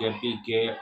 KPK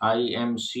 IMC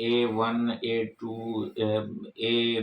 A1, A2, A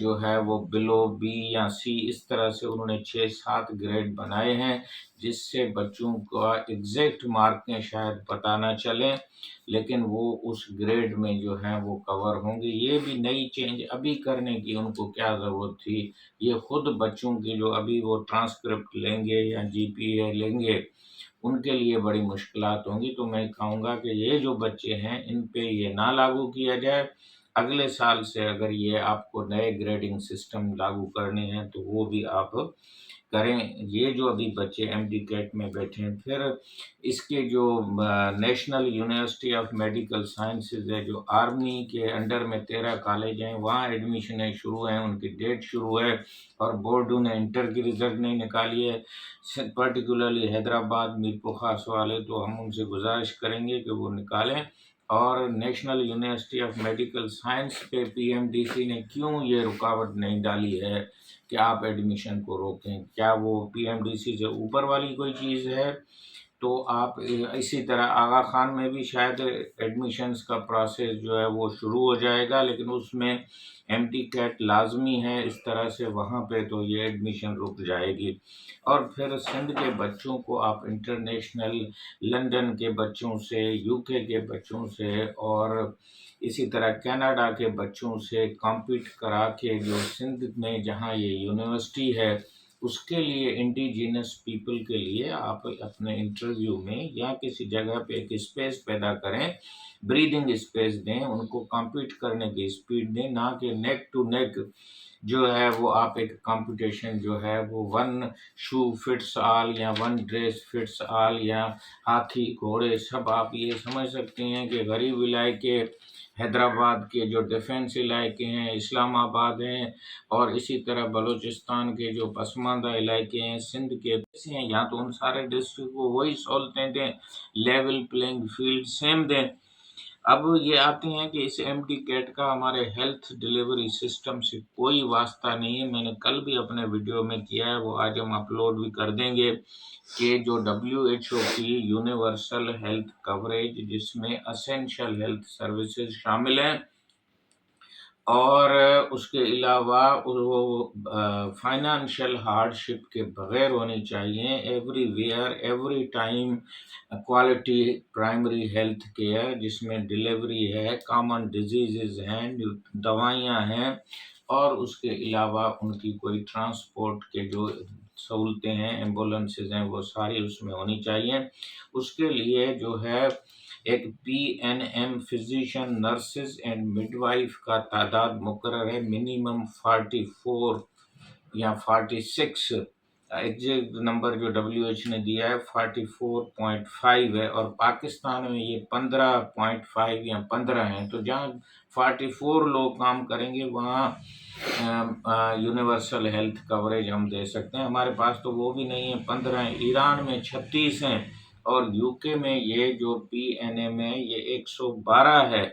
جو ہے وہ بلو بی یا سی اس طرح سے انہوں نے 6-7 گریڈ بنائے ہیں، جس سے بچوں کا ایگزیکٹ مارکیں شاید پتہ نہ چلیں، لیکن وہ اس گریڈ میں جو ہیں وہ کور ہوں گے۔ یہ بھی نئی چینج ابھی کرنے کی ان کو کیا ضرورت تھی؟ یہ خود بچوں کی جو ابھی وہ ٹرانسکرپٹ لیں گے یا جی پی اے لیں گے، ان کے لیے بڑی مشکلات ہوں گی۔ تو میں کہوں گا کہ یہ جو بچے ہیں ان پہ یہ نہ لاگو کیا جائے۔ اگلے سال سے اگر یہ آپ کو نئے گریڈنگ سسٹم لاگو کرنے ہیں تو وہ بھی آپ کریں۔ یہ جو ابھی بچے ایم ڈی کیٹ میں بیٹھے ہیں، پھر اس کے جو national university of medical sciences ہے، جو آرمی کے انڈر میں 13 کالج ہیں، وہاں ایڈمیشنیں شروع ہیں، ان کی ڈیٹ شروع ہے، اور بورڈوں نے انٹر کی رزلٹ نہیں نکالی ہے، پرٹیکولرلی حیدرآباد میر پخاس والے، تو ہم ان سے گزارش کریں گے کہ وہ نکالیں۔ اور national university of medical science پہ پی ایم ڈی سی نے کیوں یہ رکاوٹ نہیں ڈالی ہے کہ آپ ایڈمیشن کو روکیں؟ کیا وہ پی ایم ڈی سی سے اوپر والی کوئی چیز ہے؟ تو آپ اسی طرح آغا خان میں بھی شاید ایڈمیشنز کا پروسیس جو ہے وہ شروع ہو جائے گا، لیکن اس میں ایم ٹی کیٹ لازمی ہے، اس طرح سے وہاں پہ تو یہ ایڈمیشن رک جائے گی۔ اور پھر سندھ کے بچوں کو آپ انٹرنیشنل لندن کے بچوں سے، یو کے بچوں سے، اور اسی طرح کینیڈا کے بچوں سے کمپیٹ کرا کے، جو سندھ میں جہاں یہ یونیورسٹی ہے اس کے لیے انڈیجینس پیپل کے لیے آپ اپنے انٹرویو میں یا کسی جگہ پہ ایک اسپیس پیدا کریں، بریدنگ اسپیس دیں، ان کو کمپیٹ کرنے کی اسپیڈ دیں، نہ کہ نیک ٹو نیک جو ہے وہ آپ ایک کمپٹیشن جو ہے وہ ون شو فٹس آل یا ون ڈریس فٹس آل یا ہاتھی گھوڑے سب، آپ یہ سمجھ سکتے ہیں کہ غریب علاقے حیدرآباد کے جو ڈیفنس علاقے ہیں، اسلام آباد ہیں، اور اسی طرح بلوچستان کے جو پسماندہ علاقے ہیں، سندھ کے ہیں، یہاں تو ان سارے ڈسٹرکٹ کو وہی سہولتیں دیں، لیول پلینگ فیلڈ سیم دیں۔ اب یہ آتے ہیں کہ اس ایم ڈی کیٹ کا ہمارے ہیلتھ ڈلیوری سسٹم سے کوئی واسطہ نہیں ہے۔ میں نے کل بھی اپنے ویڈیو میں کیا ہے، وہ آج ہم اپلوڈ بھی کر دیں گے، کہ جو ڈبلیو ایچ او کی یونیورسل ہیلتھ کوریج، جس میں اسینشل ہیلتھ سروسز شامل ہیں، اور اس کے علاوہ وہ فائنانشیل ہارڈ شپ کے بغیر ہونی چاہیے، every where every time quality primary health care, جس میں ڈلیوری ہے، کامن ڈیزیزز ہیں، دوائیاں ہیں، اور اس کے علاوہ ان کی کوئی ٹرانسپورٹ کے جو سہولتیں ہیں، ایمبولینسز ہیں، وہ ساری اس میں ہونی چاہیے۔ اس کے لیے جو ہے ایک P N M physician, nurses and midwife کا تعداد مقرر ہے، منیمم 44 یا 46، ایگزیکٹ نمبر جو ڈبلیو ایچ نے دیا ہے 44.5 ہے، اور پاکستان میں یہ 15.5 یا 15 ہیں۔ تو جہاں 44 لوگ کام کریں گے وہاں یونیورسل ہیلتھ کوریج ہم دے سکتے ہیں۔ ہمارے پاس تو وہ بھی نہیں ہے، 15 ہیں، ایران میں 36 ہیں، اور یو کے میں یہ جو پی این ایم ہے یہ 112 ہے۔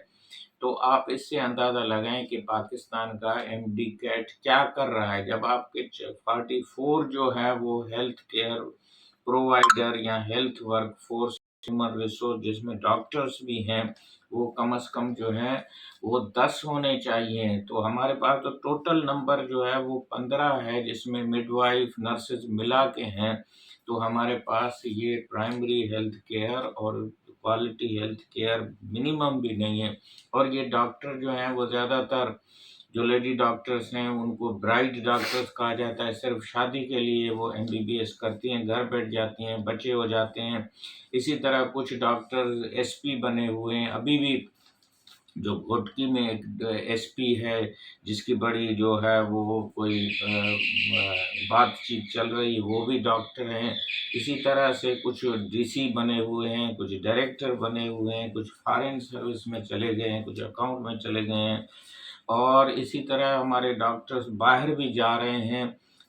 تو آپ اس سے اندازہ لگائیں کہ پاکستان کا ایم ڈی کیٹ کیا کر رہا ہے، جب آپ کے 44 جو ہے وہ ہیلتھ کیئر پرووائڈر یا health work force human resource, جس میں ڈاکٹرز بھی ہیں، وہ کم از کم جو ہے وہ 10 ہونے چاہیے۔ تو ہمارے پاس تو ٹوٹل نمبر جو ہے وہ 15 ہے، جس میں مڈ وائف نرسز ملا کے ہیں۔ تو ہمارے پاس یہ پرائمری ہیلتھ کیئر اور کوالٹی ہیلتھ کیئر منیمم بھی نہیں ہے، اور یہ ڈاکٹر جو ہیں وہ زیادہ تر جو لیڈی ڈاکٹرز ہیں ان کو برائڈ ڈاکٹرز کہا جاتا ہے، صرف شادی کے لیے وہ ایم بی بی ایس کرتی ہیں، گھر بیٹھ جاتی ہیں، بچے ہو جاتے ہیں۔ اسی طرح کچھ ڈاکٹرز ایس پی بنے ہوئے ہیں، ابھی بھی جو گھوٹکی میں ایک ایس پی ہے جس کی بڑی جو ہے وہ کوئی بات چیت چل رہی، وہ بھی ڈاکٹر ہیں۔ اسی طرح سے کچھ ڈی سی بنے ہوئے ہیں، کچھ ڈائریکٹر بنے ہوئے ہیں، کچھ فارن سروس میں چلے گئے ہیں، کچھ اکاؤنٹ میں چلے گئے ہیں، اور اسی طرح ہمارے ڈاکٹرز باہر بھی جا رہے ہیں۔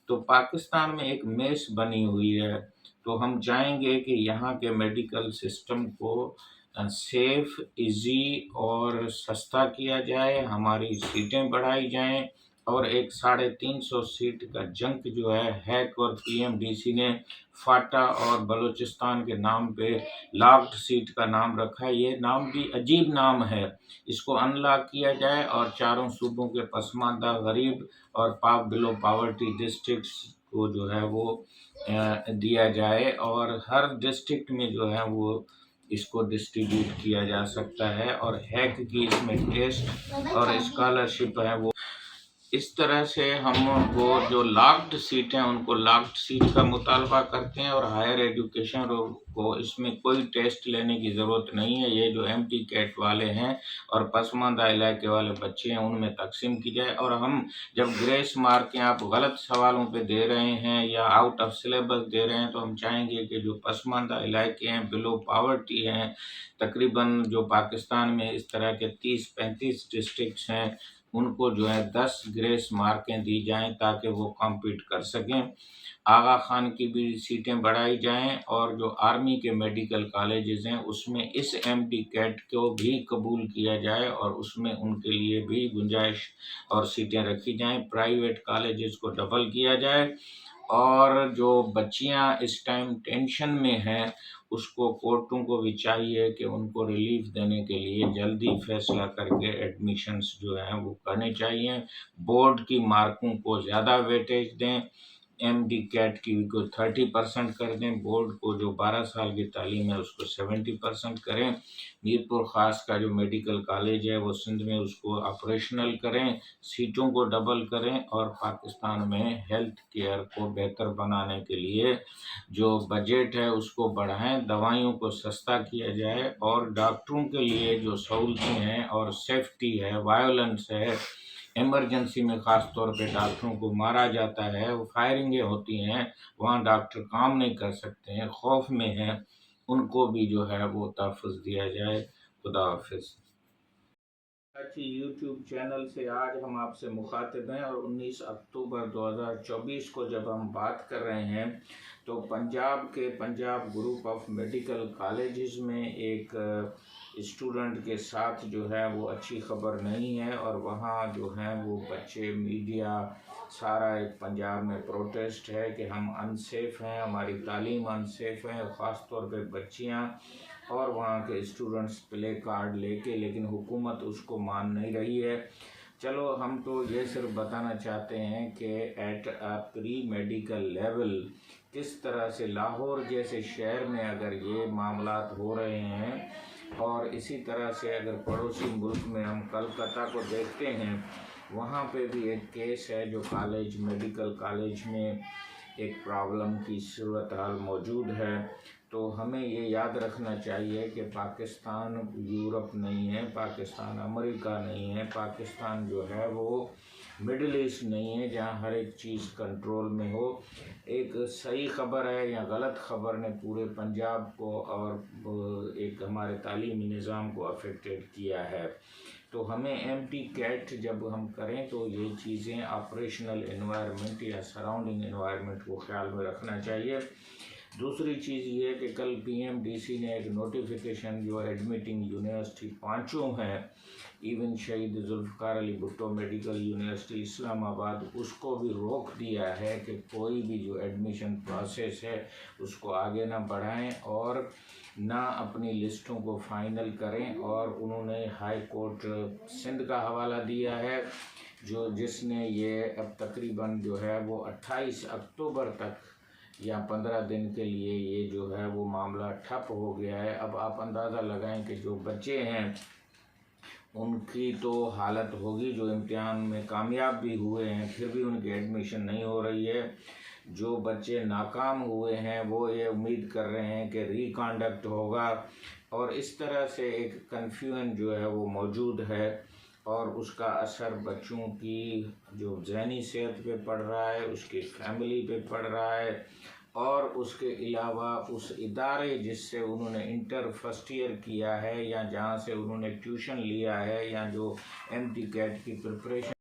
تو پاکستان میں ایک میس بنی ہوئی ہے۔ تو ہم چاہیں گے کہ یہاں کے میڈیکل سسٹم کو سیف، ایزی اور سستا کیا جائے، ہماری سیٹیں بڑھائی جائیں، اور ایک 350 سیٹ کا جنک جو ہے ہیک اور پی ایم ڈی سی نے فاٹا اور بلوچستان کے نام پہ لاکڈ سیٹ کا نام رکھا ہے۔ یہ نام بھی عجیب نام ہے، اس کو ان لاک کیا جائے اور چاروں صوبوں کے پسماندہ، غریب اور پاک بلو پاورٹی ڈسٹرکٹس کو جو ہے وہ دیا جائے، اور ہر ڈسٹرکٹ میں جو ہے وہ اس کو ڈسٹریبیوٹ کیا جا سکتا ہے، اور ہیک کی اس میں ٹیسٹ اور اسکالرشپ ہے وہ اس طرح سے ہم وہ جو لاکڈ سیٹ ہیں ان کو لاکڈ سیٹ کا مطالبہ کرتے ہیں، اور ہائر ایجوکیشن کو اس میں کوئی ٹیسٹ لینے کی ضرورت نہیں ہے۔ یہ جو ایم ٹی کیٹ والے ہیں اور پسماندہ علاقے والے بچے ہیں ان میں تقسیم کی جائے، اور ہم جب گریس مارکیں آپ غلط سوالوں پہ دے رہے ہیں یا آؤٹ آف سلیبس دے رہے ہیں تو ہم چاہیں گے کہ جو پسماندہ علاقے ہیں، بلو پاورٹی ہیں، تقریباً جو پاکستان میں اس طرح کے 30-35 ڈسٹرکٹس ہیں، ان کو جو ہے 10 گریس مارکیں دی جائیں تاکہ وہ کمپیٹ کر سکیں۔ آغا خان کی بھی سیٹیں بڑھائی جائیں، اور جو آرمی کے میڈیکل کالجز ہیں اس میں اس ایم ٹی کیٹ کو بھی قبول کیا جائے، اور اس میں ان کے لیے بھی گنجائش اور سیٹیں رکھی جائیں۔ پرائیویٹ کالجز کو ڈبل کیا جائے، اور جو بچیاں اس ٹائم ٹینشن میں ہیں اس کو کورٹوں کو بھی چاہیے کہ ان کو ریلیف دینے کے لیے جلدی فیصلہ کر کے ایڈمیشنز جو ہیں وہ کرنے چاہیے۔ بورڈ کی مارکوں کو زیادہ ویٹیج دیں، ایم ڈی کیٹ کی کو 30% کر دیں، بورڈ کو جو 12 سال کی تعلیم ہے اس کو 70% کریں۔ میرپور خاص کا جو میڈیکل کالج ہے وہ سندھ میں اس کو آپریشنل کریں، سیٹوں کو ڈبل کریں، اور پاکستان میں ہیلتھ کیئر کو بہتر بنانے کے لیے جو بجٹ ہے اس کو بڑھائیں، دوائیوں کو سستا کیا جائے، اور ڈاکٹروں کے لیے جو سہولتیں ہیں اور سیفٹی ہے، وائلنس ہے، ایمرجنسی میں خاص طور پہ ڈاکٹروں کو مارا جاتا ہے، وہ فائرنگیں ہوتی ہیں، وہاں ڈاکٹر کام نہیں کر سکتے ہیں، خوف میں ہیں، ان کو بھی جو ہے وہ تحفظ دیا جائے۔ خدا حافظ۔ یوٹیوب چینل سے آج ہم آپ سے مخاطب ہیں، اور 19 اکتوبر 2024 کو جب ہم بات کر رہے ہیں تو پنجاب کے Punjab group of medical colleges میں ایک اسٹوڈنٹ کے ساتھ جو ہے وہ اچھی خبر نہیں ہے، اور وہاں جو ہیں وہ بچے، میڈیا، سارا ایک پنجاب میں پروٹیسٹ ہے کہ ہم انسیف ہیں، ہماری تعلیم انسیف ہے، خاص طور پہ بچیاں اور وہاں کے اسٹوڈنٹس پلے کارڈ لے کے، لیکن حکومت اس کو مان نہیں رہی ہے۔ چلو ہم تو یہ صرف بتانا چاہتے ہیں کہ ایٹ پری میڈیکل لیول کس طرح سے لاہور جیسے شہر میں اگر یہ معاملات ہو رہے ہیں، اور اسی طرح سے اگر پڑوسی ملک میں ہم کلکتہ کو دیکھتے ہیں، وہاں پہ بھی ایک کیس ہے جو میڈیکل کالج میں ایک پرابلم کی صورتحال موجود ہے۔ تو ہمیں یہ یاد رکھنا چاہیے کہ پاکستان یورپ نہیں ہے، پاکستان امریکہ نہیں ہے، پاکستان جو ہے وہ مڈل ایسٹ نہیں ہے جہاں ہر ایک چیز کنٹرول میں ہو۔ ایک صحیح خبر ہے یا غلط خبر نے پورے پنجاب کو اور ایک ہمارے تعلیمی نظام کو افیکٹڈ کیا ہے۔ تو ہمیں ایم ٹی کیٹ جب ہم کریں تو یہ چیزیں آپریشنل انوائرمنٹ یا سراؤنڈنگ انوائرمنٹ کو خیال میں رکھنا چاہیے۔ دوسری چیز یہ کہ کل پی ایم ڈی سی نے ایک نوٹیفیکیشن جو ایڈمیٹنگ یونیورسٹی پانچوں ہیں، ایون شہید ذوالفقار علی بھٹو میڈیکل یونیورسٹی اسلام آباد، اس کو بھی روک دیا ہے کہ کوئی بھی جو ایڈمیشن پروسیس ہے اس کو آگے نہ بڑھائیں اور نہ اپنی لسٹوں کو فائنل کریں، اور انہوں نے ہائی کورٹ سندھ کا حوالہ دیا ہے جس نے یہ اب تقریباً جو ہے وہ 28 اکتوبر تک یا 15 دن کے لیے یہ جو ہے وہ معاملہ ٹھپ ہو گیا ہے۔ اب آپ اندازہ لگائیں کہ جو بچے ہیں ان کی تو حالت ہوگی جو امتحان میں کامیاب بھی ہوئے ہیں پھر بھی ان کی ایڈمیشن نہیں ہو رہی ہے، جو بچے ناکام ہوئے ہیں وہ یہ امید کر رہے ہیں کہ ری کانڈکٹ ہوگا، اور اس طرح سے ایک کنفیوژن جو ہے وہ موجود ہے، اور اس کا اثر بچوں کی جو ذہنی صحت پہ پڑ رہا ہے، اس کی فیملی پہ پڑ رہا ہے، اور اس کے علاوہ اس ادارے جس سے انہوں نے انٹر فرسٹ ایئر کیا ہے یا جہاں سے انہوں نے ٹیوشن لیا ہے یا جو ایم ٹی کیٹ کی پریپریشن